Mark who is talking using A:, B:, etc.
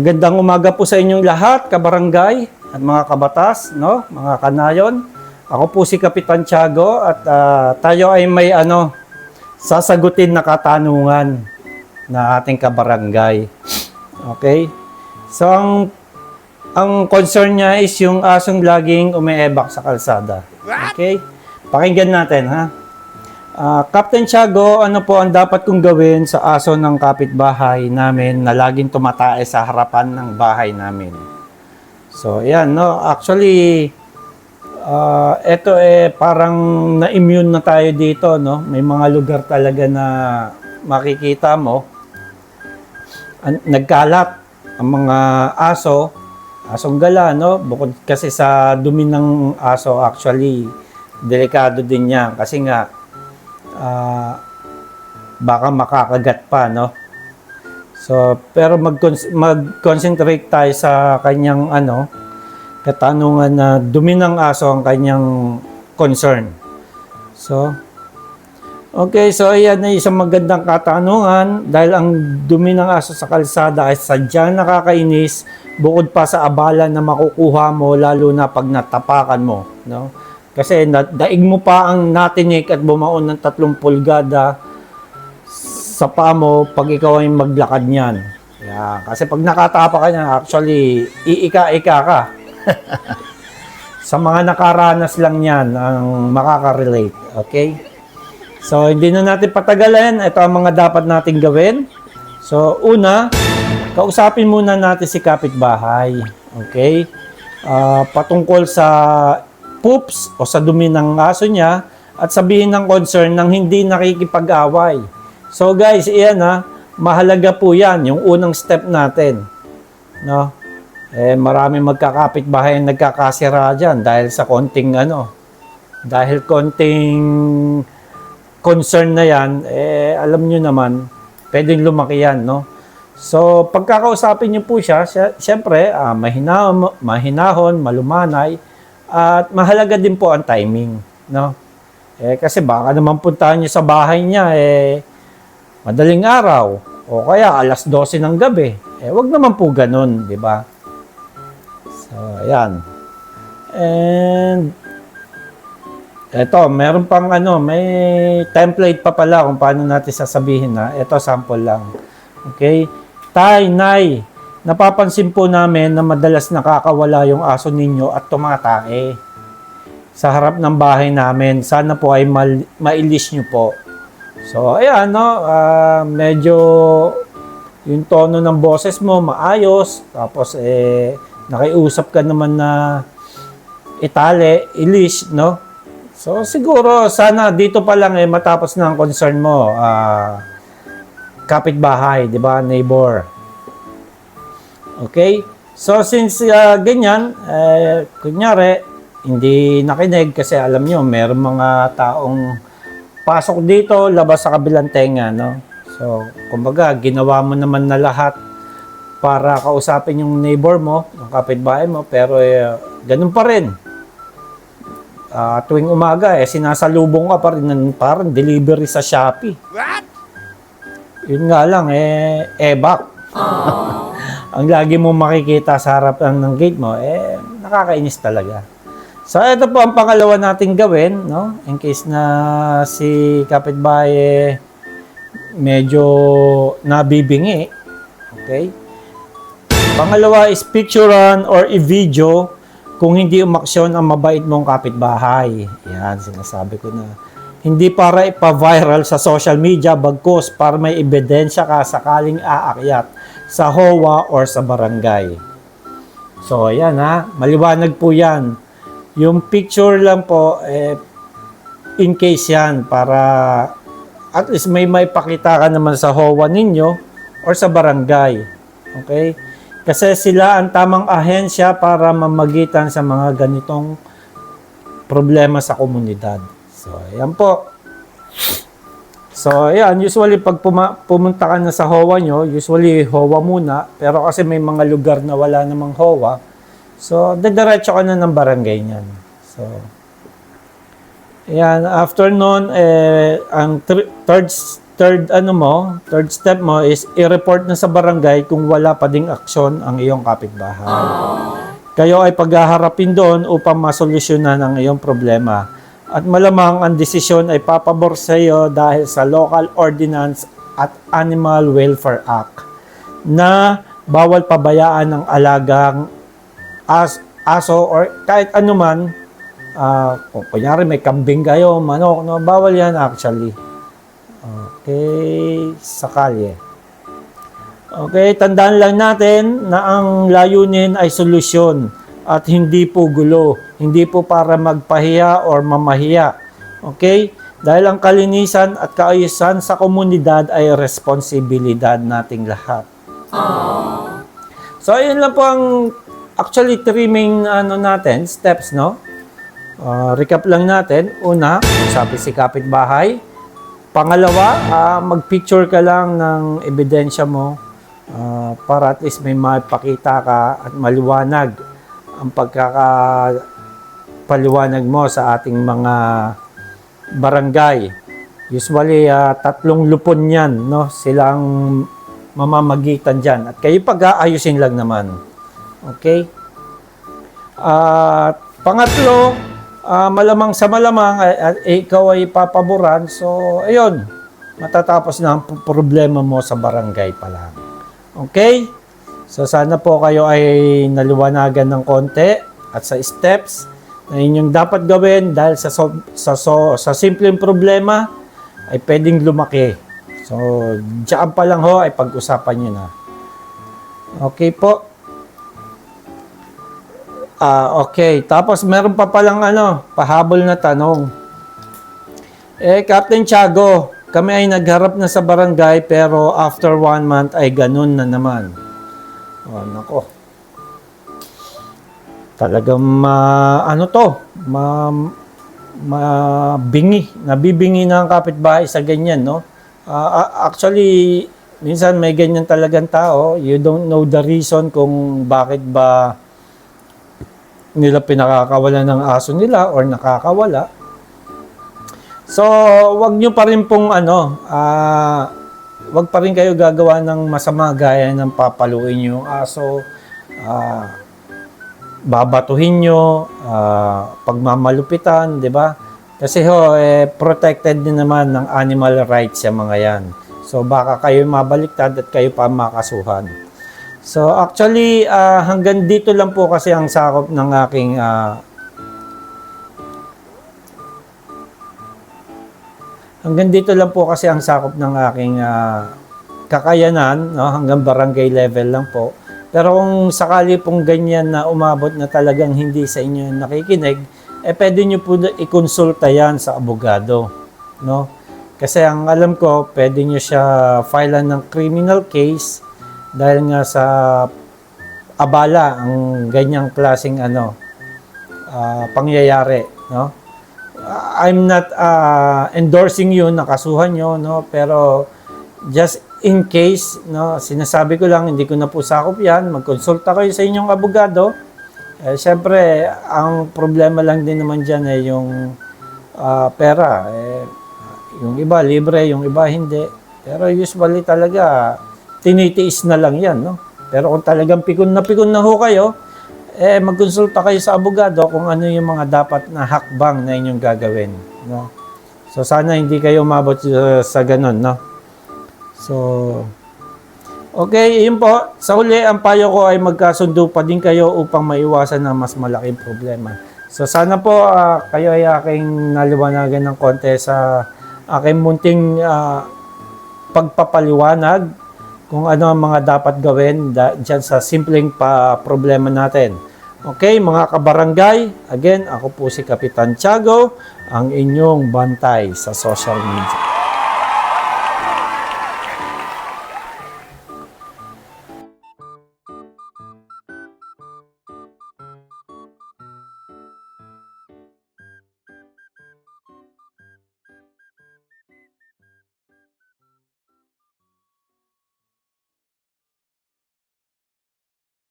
A: Magandang umaga po sa inyong lahat, kabarangay at mga kabatas, no? Mga kanayon. Ako po si Kapitan Tiago at tayo ay may sasagutin na katanungan na ating kabarangay. Okay? So ang concern niya is yung asong laging umiebak sa kalsada. Okay? Pakinggan natin, ha? Captain Tiago, ano po ang dapat kong gawin sa aso ng kapitbahay namin na laging tumatae sa harapan ng bahay namin? So, yan, no? Actually, ito parang na-immune na tayo dito, no? May mga lugar talaga na makikita mo, nagkalat ang mga asong gala, no? Bukod kasi sa dumi ng aso, actually, delikado din yan. Kasi nga, baka makakagat pa, no? So, pero mag-concentrate tayo sa kanyang katanungan na dumi ng aso ang kanyang concern. So, okay, so ayan ay isang magandang katanungan dahil ang dumi ng aso sa kalsada ay sadyang nakakainis bukod pa sa abala na makukuha mo lalo na pag natapakan mo, no? Kasi daig mo pa ang natinik at bumaon ng 3 pulgada sa paa mo pag ikaw ay maglakad niyan. Yeah, kasi pag nakatapa ka niyan, actually, iika-ika ka. Sa mga nakaranas lang yan ang makaka-relate. Okay? So, hindi na natin patagalan. Ito ang mga dapat natin gawin. So, una, kausapin muna natin si kapitbahay. Okay? Patungkol sa poops o sa dumi ng aso niya at sabihin ng concern ng hindi nakikipag-away. So guys, iyan mahalaga po yan, yung unang step natin. No? Marami magkakapit-bahay ang nagkakasira dyan dahil sa konting concern na yan, alam nyo naman, pwedeng lumaki yan, no? So, pagkakausapin nyo po siya, siyempre, mahinahon, malumanay, at mahalaga din po ang timing, no? Kasi baka naman puntahan niyo sa bahay niya, madaling araw, o kaya alas 12 ng gabi. Wag naman po ganun, di ba? So, ayan. And, eto, meron pang may template pa pala kung paano natin sasabihin na. Ito, sample lang. Okay? Tay, nay, napapansin po namin na madalas nakakawala yung aso ninyo at tumatae sa harap ng bahay namin. Sana po ay mailis nyo po. So, ayan, no? Medyo yung tono ng boses mo maayos. Tapos, nakiusap ka naman na ilis, no? So, siguro, sana dito pa lang matapos na ang concern mo. Kapitbahay, di ba? Neighbor. Okay? So, since ganyan, kunyari, hindi nakinig kasi alam nyo, meron mga taong pasok dito, labas sa kabilang tenga, no? So, kumbaga, ginawa mo naman na lahat para kausapin yung neighbor mo, yung kapitbahay mo, pero ganun pa rin. Tuwing umaga, sinasalubong ka pa rin ng parang delivery sa Shopee. What? Yun nga lang, ebak. Ang lagi mo makikita sa harap ng gate mo, nakakainis talaga. So, ito po ang pangalawa nating gawin, no? In case na si kapitbahay medyo nabibingi. Okay? Pangalawa is picturean or i-video kung hindi umaksyon ang mabait mong kapitbahay. Yan, sinasabi ko na. Hindi para ipa-viral sa social media, bagkus para may ebidensya ka sakaling aakyat sa HOA or sa barangay. So, ayan maliwanag po yan. Yung picture lang po, in case yan, para at least may pakita ka naman sa HOA ninyo or sa barangay. Okay? Kasi sila ang tamang ahensya para mamagitan sa mga ganitong problema sa komunidad. So, ayan po. So, ayan, usually pag pumunta ka na sa HOA nyo, usually HOA muna, pero kasi may mga lugar na wala namang HOA, so, diretso ka na ng barangay niyan. So, ayan, after nun, ang third third step mo is i-report na sa barangay kung wala pa ding aksyon ang iyong kapitbahay. Kayo ay paghaharapin doon upang masolusyonan ang iyong problema. At malamang ang desisyon ay papabor sa iyo dahil sa Local Ordinance at Animal Welfare Act na bawal pabayaan ng alagang aso or kahit anuman. Kung kunyari may kambing kayo, manok, no, bawal yan actually. Okay, sa kalye. Okay, tandaan lang natin na ang layunin ay solusyon at hindi po gulo. Hindi po para magpahiya or mamahiya. Okay? Dahil ang kalinisan at kaayusan sa komunidad ay responsibilidad nating lahat. So, ayun lang po ang actually three main steps, no? Recap lang natin. Una, sabi si kapitbahay. Pangalawa, mag-picture ka lang ng ebidensya mo para at least may mapakita ka at maliwanag ang pagkakapaliwanag mo sa ating mga barangay. Usually, 3 lupon yan, no? Silang mamamagitan dyan. At kayo pag-aayusin lang naman. Okay? Pangatlo, malamang sa malamang ikaw ay papaboran. So, ayun, matatapos na ang problema mo sa barangay pa lang. Okay? So, sana po kayo ay naliwanagan ng konti at sa steps na inyong dapat gawin dahil sa simpleng problema ay pwedeng lumaki. So, diyan pa lang ho ay pag-usapan nyo na. Okay po. Okay. Tapos meron pa palang pahabol na tanong. Captain Tiago, kami ay nagharap na sa barangay pero after 1 month ay ganun na naman. Nako. Talagang nabibingi na ang kapitbahay sa ganyan, no? Actually, minsan may ganyan talagang tao. You don't know the reason kung bakit ba nila pinakakawalan ng aso nila or nakakawala. So, wag nyo pa rin pong wag pa rin kayo gagawa ng masama gaya ng papaluin nyo yung aso, babatuhin nyo, pagmamalupitan, di ba? Kasi protected din naman ng animal rights yung mga yan. So, baka kayo mabaliktad at kayo pa makasuhan. So, actually, hanggang dito lang po kasi ang sakop ng aking kakayanan, no? Hanggang barangay level lang po. Pero kung sakali pong ganyan na umabot na talagang hindi sa inyo nakikinig, pwede nyo po i-consulta yan sa abogado, no? Kasi ang alam ko, pwede nyo siya filean ng criminal case dahil nga sa abala ang ganyang klaseng pangyayari, no? I'm not endorsing you na kasuhan nyo, no? Pero just in case, no, sinasabi ko lang, hindi ko na po sakop yan, magkonsulta kayo sa inyong abogado. Siyempre, ang problema lang din naman dyan yung pera. Yung iba libre, yung iba hindi. Pero usually talaga, tinitiis na lang yan, no? Pero kung talagang pikon na ho kayo, magkonsulta kayo sa abogado kung ano yung mga dapat na hakbang na inyong gagawin, no? So, sana hindi kayo umabot sa ganun, no? So, okay, yun po. Sa huli, ang payo ko ay magkasundo pa din kayo upang maiwasan ng mas malaking problema. So, sana po kayo ay aking naliwanagan ng konti sa aking munting pagpapaliwanag kung ano ang mga dapat gawin dyan sa simpleng problema natin. Okay, mga kabarangay, again, ako po si Kapitan Tiago, ang inyong bantay sa social media.